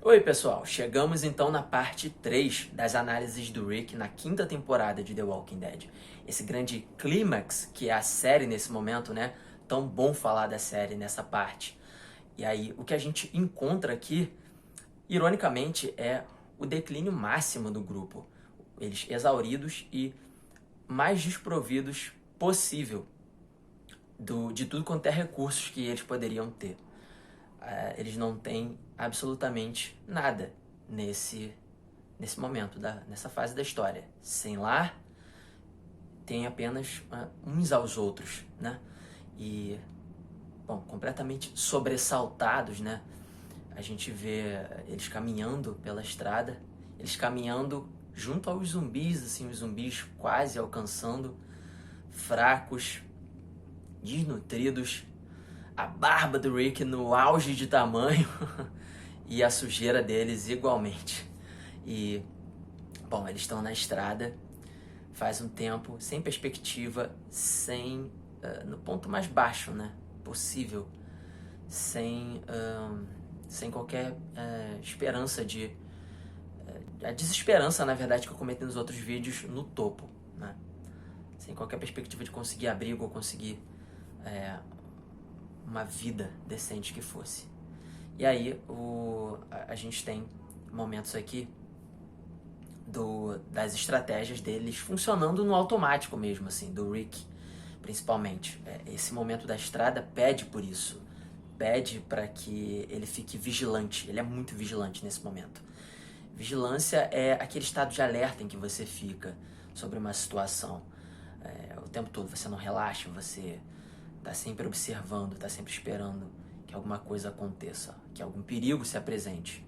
Oi pessoal, chegamos então na parte 3 das análises do Rick na quinta temporada de The Walking Dead. Esse grande clímax que é a série nesse momento, né? Tão bom falar da série nessa parte. E aí, o que a gente encontra aqui, ironicamente, é o declínio máximo do grupo. Eles exauridos e mais desprovidos possível de tudo quanto é recursos que eles poderiam ter. Eles não têm absolutamente nada nesse momento, nessa fase da história. Sem lar, tem apenas uns aos outros, né? E, bom, completamente sobressaltados, né? A gente vê eles caminhando pela estrada, eles caminhando junto aos zumbis, assim, os zumbis quase alcançando, fracos, desnutridos, a barba do Rick no auge de tamanho e a sujeira deles igualmente. E, bom, eles estão na estrada faz um tempo, sem perspectiva, no ponto mais baixo, né, possível, sem qualquer esperança a desesperança, na verdade, que eu comentei nos outros vídeos, no topo, né, sem qualquer perspectiva de conseguir abrigo ou conseguir uma vida decente que fosse. E aí a gente tem momentos aqui das estratégias deles funcionando no automático mesmo, assim, do Rick, principalmente. Esse momento da estrada pede por isso. Pede para que ele fique vigilante. Ele é muito vigilante nesse momento. Vigilância é aquele estado de alerta em que você fica sobre uma situação. O tempo todo você não relaxa, você tá sempre observando, tá sempre esperando que alguma coisa aconteça, que algum perigo se apresente.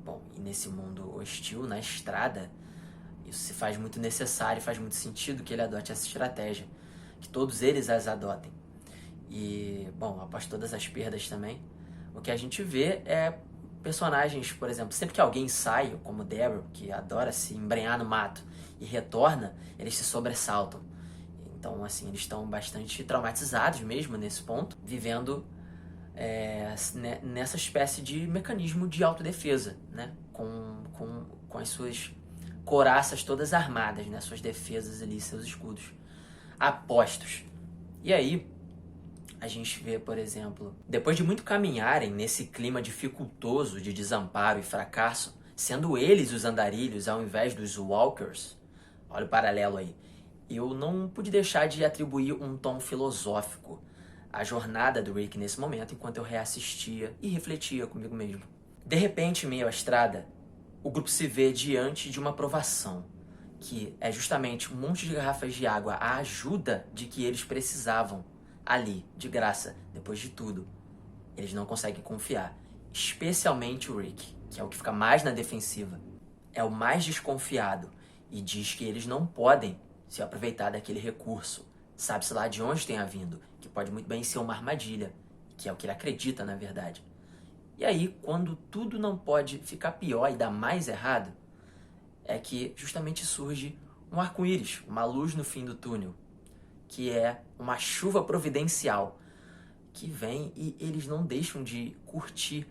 Bom, e nesse mundo hostil, na estrada, isso se faz muito necessário, faz muito sentido que ele adote essa estratégia, que todos eles as adotem. E, bom, após todas as perdas também, o que a gente vê é personagens, por exemplo, sempre que alguém sai, como Daryl, que adora se embrenhar no mato, e retorna, eles se sobressaltam. Então, assim, eles estão bastante traumatizados mesmo nesse ponto, vivendo nessa espécie de mecanismo de autodefesa, né? Com as suas couraças todas armadas, né? Suas defesas ali, seus escudos apostos. E aí, a gente vê, por exemplo, depois de muito caminharem nesse clima dificultoso de desamparo e fracasso, sendo eles os andarilhos ao invés dos walkers, olha o paralelo aí, eu não pude deixar de atribuir um tom filosófico à jornada do Rick nesse momento, enquanto eu reassistia e refletia comigo mesmo. De repente, em meio à estrada, o grupo se vê diante de uma provação, que é justamente um monte de garrafas de água, a ajuda de que eles precisavam ali, de graça, depois de tudo. Eles não conseguem confiar, especialmente o Rick, que é o que fica mais na defensiva. É o mais desconfiado e diz que eles não podem se aproveitar daquele recurso, sabe-se lá de onde tenha vindo, que pode muito bem ser uma armadilha, que é o que ele acredita na verdade. E aí, quando tudo não pode ficar pior e dar mais errado, é que justamente surge um arco-íris, uma luz no fim do túnel, que é uma chuva providencial, que vem e eles não deixam de curtir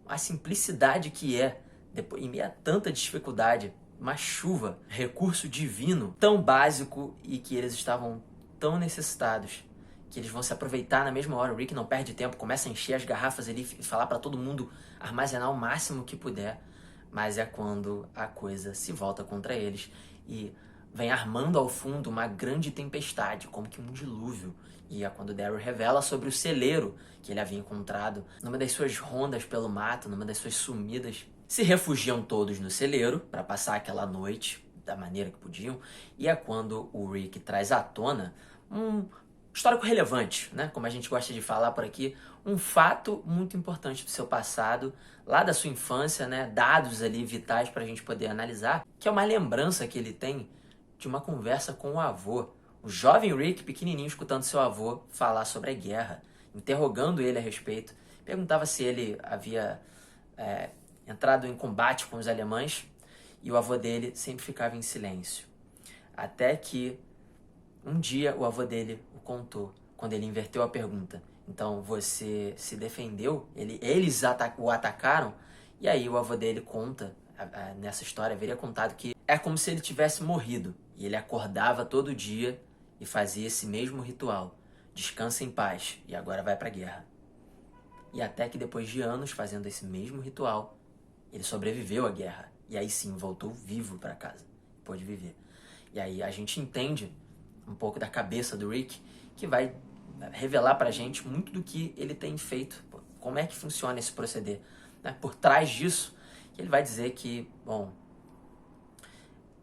a simplicidade que é, depois, em meio a tanta dificuldade, uma chuva, recurso divino, tão básico e que eles estavam tão necessitados, que eles vão se aproveitar na mesma hora. O Rick não perde tempo, começa a encher as garrafas ali e falar para todo mundo armazenar o máximo que puder, mas é quando a coisa se volta contra eles e vem armando ao fundo uma grande tempestade, como que um dilúvio. E é quando Daryl revela sobre o celeiro que ele havia encontrado numa das suas rondas pelo mato, numa das suas sumidas. Se refugiam todos no celeiro para passar aquela noite da maneira que podiam, e é quando o Rick traz à tona um histórico relevante, né? Como a gente gosta de falar por aqui, um fato muito importante do seu passado, lá da sua infância, né? Dados ali vitais para a gente poder analisar, que é uma lembrança que ele tem de uma conversa com o avô. O jovem Rick, pequenininho, escutando seu avô falar sobre a guerra, interrogando ele a respeito, perguntava se ele havia entrado em combate com os alemães, e o avô dele sempre ficava em silêncio. Até que um dia o avô dele o contou, quando ele inverteu a pergunta. Então, você se defendeu? Eles o atacaram? E aí o avô dele conta, nessa história, haveria contado que é como se ele tivesse morrido. E ele acordava todo dia e fazia esse mesmo ritual. Descansa em paz e agora vai pra guerra. E até que depois de anos fazendo esse mesmo ritual, ele sobreviveu à guerra. E aí sim, voltou vivo pra casa. Pôde viver. E aí a gente entende um pouco da cabeça do Rick, que vai revelar pra gente muito do que ele tem feito. Como é que funciona esse proceder. Por trás disso, ele vai dizer que, bom,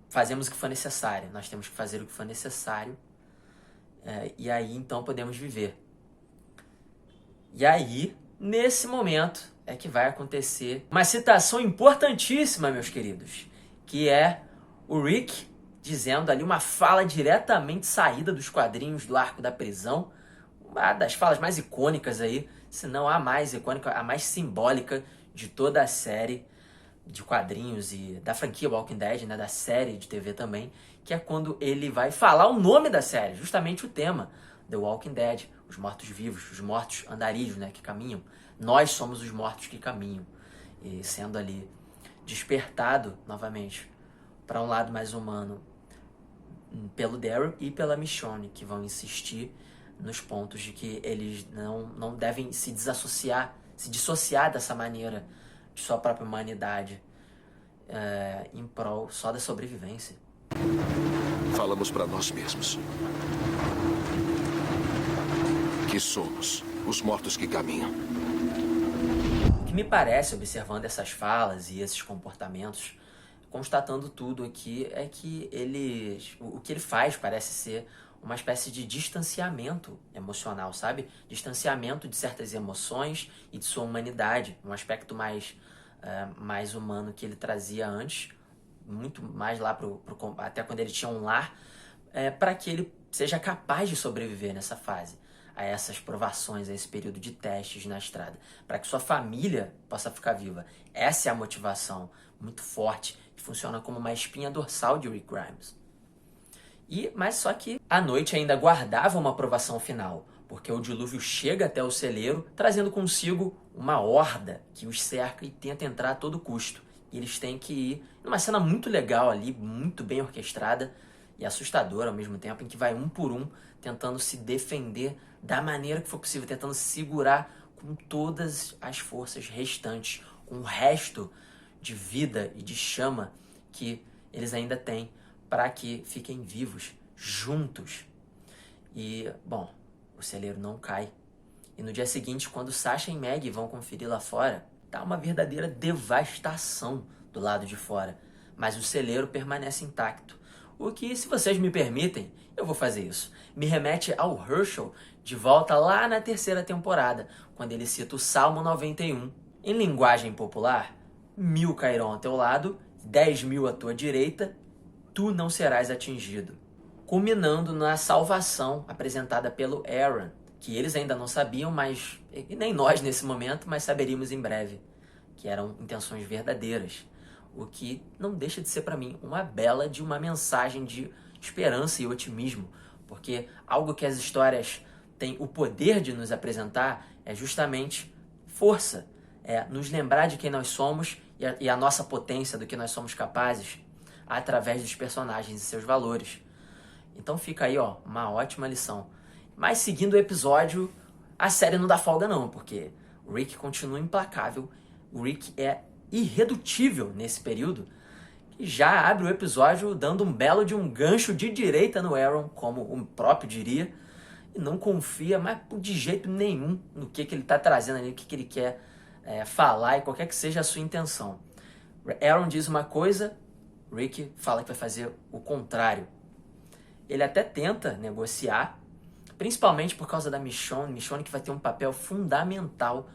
fazemos o que for necessário. Nós temos que fazer o que for necessário. E aí, então, podemos viver. E aí, nesse momento, é que vai acontecer uma citação importantíssima, meus queridos, que é o Rick dizendo ali uma fala diretamente saída dos quadrinhos do Arco da Prisão, uma das falas mais icônicas aí, se não a mais icônica, a mais simbólica de toda a série de quadrinhos e da franquia Walking Dead, né, da série de TV também, que é quando ele vai falar o nome da série, justamente o tema, The Walking Dead, os mortos-vivos, os mortos andarilhos, né, que caminham. Nós somos os mortos que caminham. E sendo ali despertado novamente para um lado mais humano pelo Daryl e pela Michonne, que vão insistir nos pontos de que eles não devem se dissociar dessa maneira de sua própria humanidade em prol só da sobrevivência. Falamos para nós mesmos que somos os mortos que caminham. O que me parece, observando essas falas e esses comportamentos, constatando tudo aqui, é que o que ele faz parece ser uma espécie de distanciamento emocional, sabe? Distanciamento de certas emoções e de sua humanidade, um aspecto mais humano que ele trazia antes, muito mais lá até quando ele tinha um lar, para que ele seja capaz de sobreviver nessa fase, a essas provações, a esse período de testes na estrada, para que sua família possa ficar viva. Essa é a motivação muito forte, que funciona como uma espinha dorsal de Rick Grimes. Mas só que a noite ainda guardava uma provação final, porque o dilúvio chega até o celeiro, trazendo consigo uma horda que os cerca e tenta entrar a todo custo. E eles têm que ir numa cena muito legal ali, muito bem orquestrada e assustadora ao mesmo tempo, em que vai um por um tentando se defender da maneira que for possível, tentando se segurar com todas as forças restantes, com o resto de vida e de chama que eles ainda têm, para que fiquem vivos, juntos. E, bom, o celeiro não cai. E no dia seguinte, quando Sasha e Maggie vão conferir lá fora, tá uma verdadeira devastação do lado de fora. Mas o celeiro permanece intacto. O que, se vocês me permitem, eu vou fazer isso. Me remete ao Herschel, de volta lá na 3ª temporada, quando ele cita o Salmo 91. Em linguagem popular, 1000 cairão ao teu lado, 10.000 à tua direita, tu não serás atingido. Culminando na salvação apresentada pelo Aaron, que eles ainda não sabiam, mas e nem nós nesse momento, mas saberíamos em breve, que eram intenções verdadeiras. O que não deixa de ser para mim uma bela de uma mensagem de esperança e otimismo, porque algo que as histórias têm o poder de nos apresentar é justamente força, é nos lembrar de quem nós somos e a nossa potência do que nós somos capazes através dos personagens e seus valores. Então fica aí, uma ótima lição. Mas seguindo o episódio, a série não dá folga não, porque o Rick continua implacável, o Rick é irredutível nesse período, que já abre o episódio dando um belo de um gancho de direita no Aaron, como o próprio diria, e não confia mais de jeito nenhum no que ele está trazendo ali, o que ele quer falar e qualquer que seja a sua intenção. Aaron diz uma coisa, Rick fala que vai fazer o contrário. Ele até tenta negociar, principalmente por causa da Michonne que vai ter um papel fundamental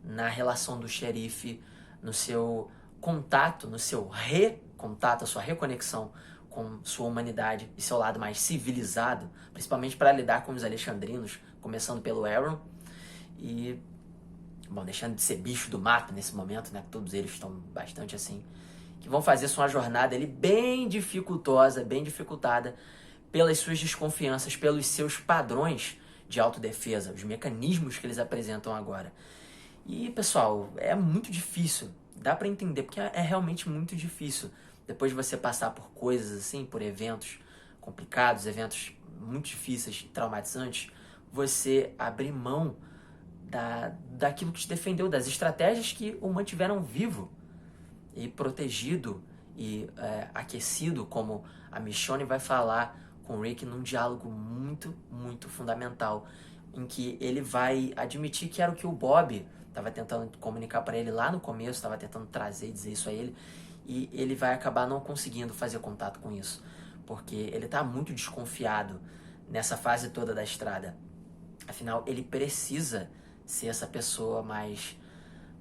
na relação do xerife, no seu contato, no seu recontato, a sua reconexão com sua humanidade e seu lado mais civilizado, principalmente para lidar com os alexandrinos, começando pelo Aaron e, bom, deixando de ser bicho do mato nesse momento, né? Todos eles estão bastante assim, que vão fazer sua jornada ali bem dificultosa, bem dificultada pelas suas desconfianças, pelos seus padrões de autodefesa, os mecanismos que eles apresentam agora. E, pessoal, é muito difícil dá pra entender, porque é realmente muito difícil. Depois de você passar por coisas assim, por eventos complicados, eventos muito difíceis, traumatizantes, você abrir mão daquilo que te defendeu, das estratégias que o mantiveram vivo e protegido e aquecido, como a Michonne vai falar com o Rick num diálogo muito, muito fundamental, em que ele vai admitir que era o que o Bob estava tentando comunicar para ele lá no começo, estava tentando trazer e dizer isso a ele, e ele vai acabar não conseguindo fazer contato com isso, porque ele está muito desconfiado nessa fase toda da estrada. Afinal, ele precisa ser essa pessoa mais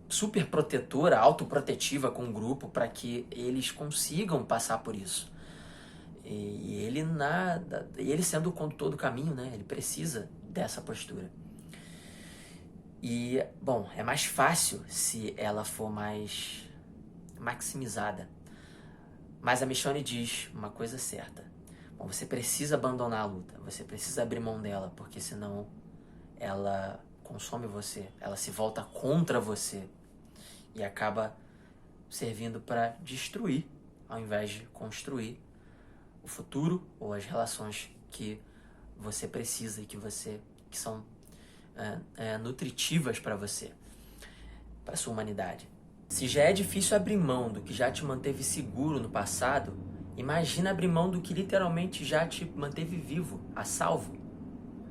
super protetora, autoprotetiva com o grupo, para que eles consigam passar por isso. E ele sendo o condutor do caminho, né? Ele precisa dessa postura. E, bom, é mais fácil se ela for mais maximizada. Mas a Michonne diz uma coisa certa. Bom, você precisa abandonar a luta, você precisa abrir mão dela, porque senão ela consome você, ela se volta contra você e acaba servindo para destruir, ao invés de construir o futuro ou as relações que você precisa e que são nutritivas para você, para sua humanidade. Se já é difícil abrir mão do que já te manteve seguro no passado, imagina abrir mão do que literalmente já te manteve vivo, a salvo.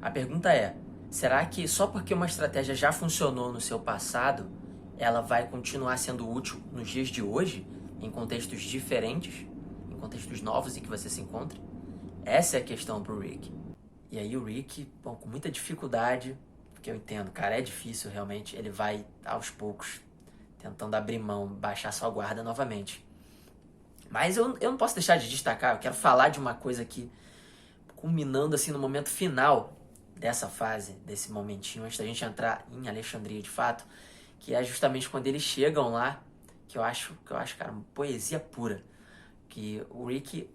A pergunta é, será que só porque uma estratégia já funcionou no seu passado, ela vai continuar sendo útil nos dias de hoje, em contextos diferentes, em contextos novos em que você se encontre? Essa é a questão pro Rick. E aí o Rick, bom, com muita dificuldade, porque eu entendo, cara, é difícil realmente, ele vai aos poucos tentando abrir mão, baixar sua guarda novamente. Mas eu não posso deixar de destacar, eu quero falar de uma coisa aqui, culminando assim no momento final dessa fase, desse momentinho, antes da gente entrar em Alexandria de fato, que é justamente quando eles chegam lá, que eu acho, cara, uma poesia pura. Que o Rick,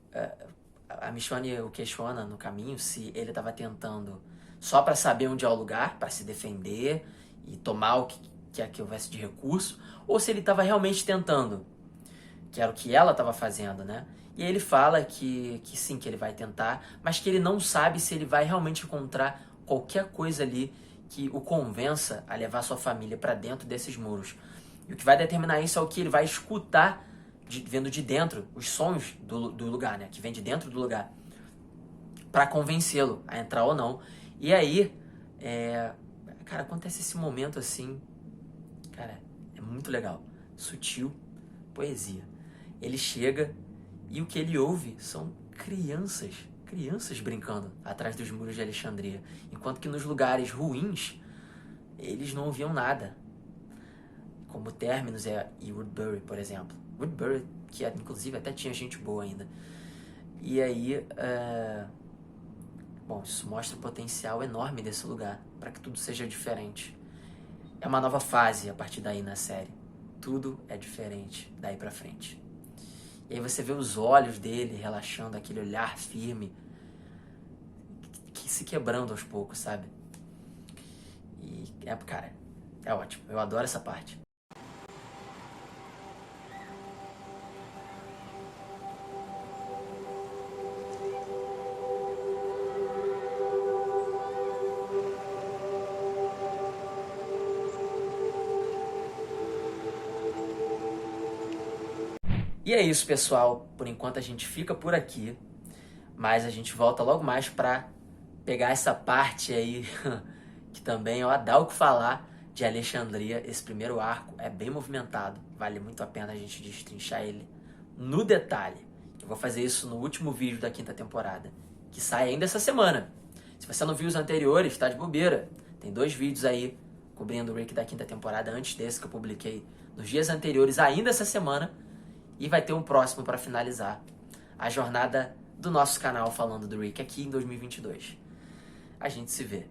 a Michonne o questiona no caminho se ele estava tentando só para saber onde é o lugar, para se defender e tomar o que houvesse de recurso, ou se ele estava realmente tentando, que era o que ela estava fazendo, né? E aí ele fala que sim, que ele vai tentar, mas que ele não sabe se ele vai realmente encontrar qualquer coisa ali que o convença a levar sua família para dentro desses muros. E o que vai determinar isso é o que ele vai escutar vendo de dentro, os sons do lugar, né? Que vem de dentro do lugar, para convencê-lo a entrar ou não. E aí, cara, acontece esse momento assim, cara, é muito legal, sutil, poesia. Ele chega e o que ele ouve são crianças brincando atrás dos muros de Alexandria, enquanto que nos lugares ruins eles não ouviam nada, como Terminus e Woodbury, por exemplo. Woodbury, que inclusive até tinha gente boa ainda. E aí, bom, isso mostra o potencial enorme desse lugar para que tudo seja diferente. É uma nova fase a partir daí na série. Tudo é diferente daí pra frente. E aí você vê os olhos dele relaxando, aquele olhar firme, que se quebrando aos poucos, sabe? E, cara, é ótimo. Eu adoro essa parte. E é isso, pessoal. Por enquanto a gente fica por aqui, mas a gente volta logo mais pra pegar essa parte aí que também dá o que falar de Alexandria. Esse primeiro arco é bem movimentado, vale muito a pena a gente destrinchar ele no detalhe. Eu vou fazer isso no último vídeo da 5ª temporada, que sai ainda essa semana. Se você não viu os anteriores, tá de bobeira. Tem 2 vídeos aí cobrindo o Rick da 5ª temporada, antes desse que eu publiquei nos dias anteriores, ainda essa semana. E vai ter um próximo para finalizar a jornada do nosso canal falando do Rick aqui em 2022. A gente se vê.